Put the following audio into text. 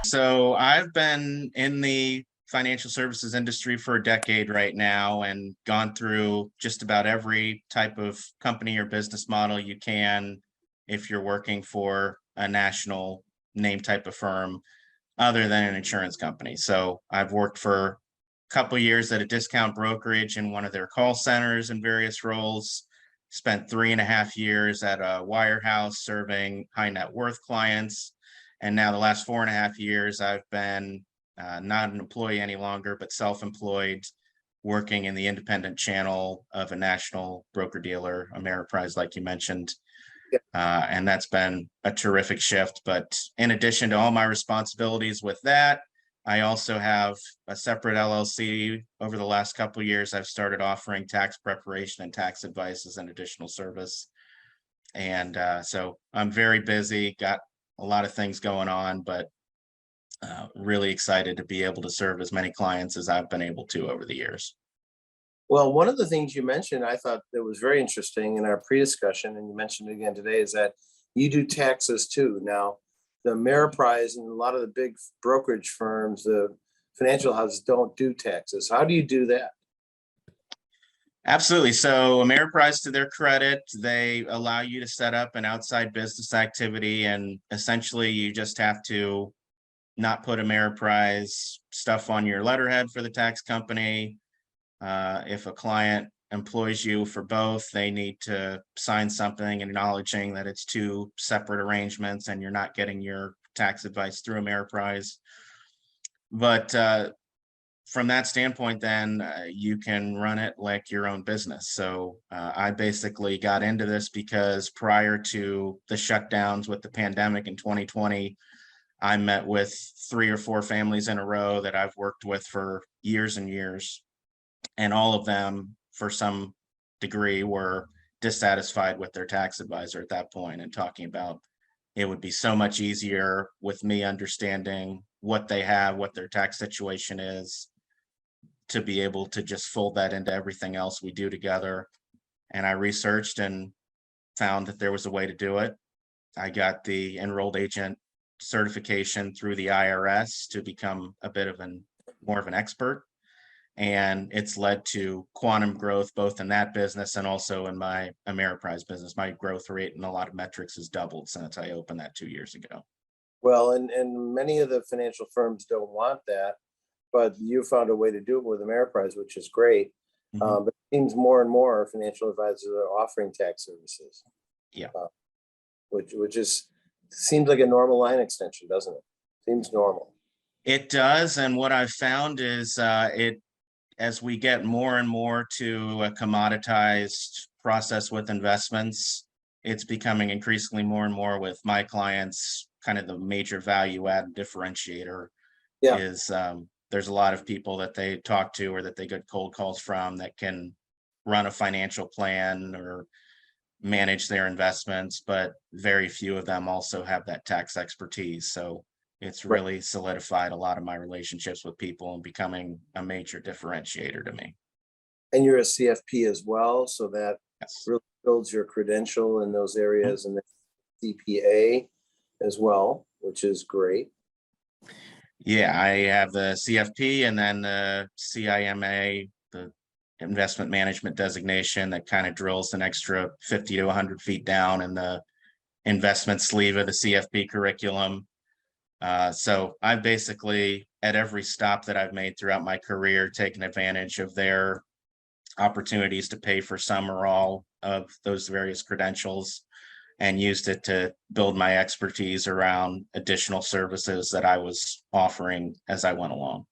So I've been in the financial services industry for a decade right now and gone through just about every type of company or business model you can if you're working for a national name type of firm other than an insurance company. So I've worked for a couple years at a discount brokerage in one of their call centers in various roles, spent 3.5 years at a wirehouse serving high net worth clients. And now the last 4.5 years, I've been not an employee any longer, but self-employed, working in the independent channel of a national broker dealer, Ameriprise, like you mentioned. And that's been a terrific shift. But in addition to all my responsibilities with that, I also have a separate LLC. Over the last couple of years, I've started offering tax preparation and tax advice as an additional service. And so I'm very busy, got a lot of things going on, but really excited to be able to serve as many clients as I've been able to over the years. Well, one of the things you mentioned, I thought that was very interesting in our pre-discussion, and you mentioned it again today, is that you do taxes too. Now, the Ameriprise and a lot of the big brokerage firms, the financial houses don't do taxes. How do you do that? Absolutely. So Ameriprise, to their credit, they allow you to set up an outside business activity, and essentially you just have to not put Ameriprise stuff on your letterhead for the tax company. If a client employs you for both, they need to sign something acknowledging that it's two separate arrangements and you're not getting your tax advice through Ameriprise. But from that standpoint, then you can run it like your own business. So I basically got into this because prior to the shutdowns with the pandemic in 2020, I met with 3 or 4 families in a row that I've worked with for years and years. And all of them, for some degree, were dissatisfied with their tax advisor at that point, and talking about it would be so much easier with me understanding what they have, what their tax situation is, to be able to just fold that into everything else we do together. And I researched and found that there was a way to do it. I got the enrolled agent certification through the IRS to become a bit of more of an expert. And it's led to quantum growth, both in that business and also in my Ameriprise business. My growth rate in a lot of metrics has doubled since I opened that 2 years ago. Well, and many of the financial firms don't want that, but you found a way to do it with Ameriprise, which is great. But it seems more and more financial advisors are offering tax services. Yeah. Which is seems like a normal line extension, doesn't it? Seems normal. It does. And what I've found is as we get more and more to a commoditized process with investments, it's becoming increasingly more and more with my clients. Kind of the major value add differentiator is there's a lot of people that they talk to or that they get cold calls from that can run a financial plan or manage their investments, but very few of them also have that tax expertise. So it's really solidified a lot of my relationships with people and becoming a major differentiator to me. And you're a CFP as well, so that really builds your credential in those areas, and the CPA as well, which is great. Yeah, I have the CFP and then the CIMA, the investment management designation, that kind of drills an extra 50 to 100 feet down in the investment sleeve of the CFP curriculum. So I've basically, at every stop that I've made throughout my career, taken advantage of their opportunities to pay for some or all of those various credentials and used it to build my expertise around additional services that I was offering as I went along.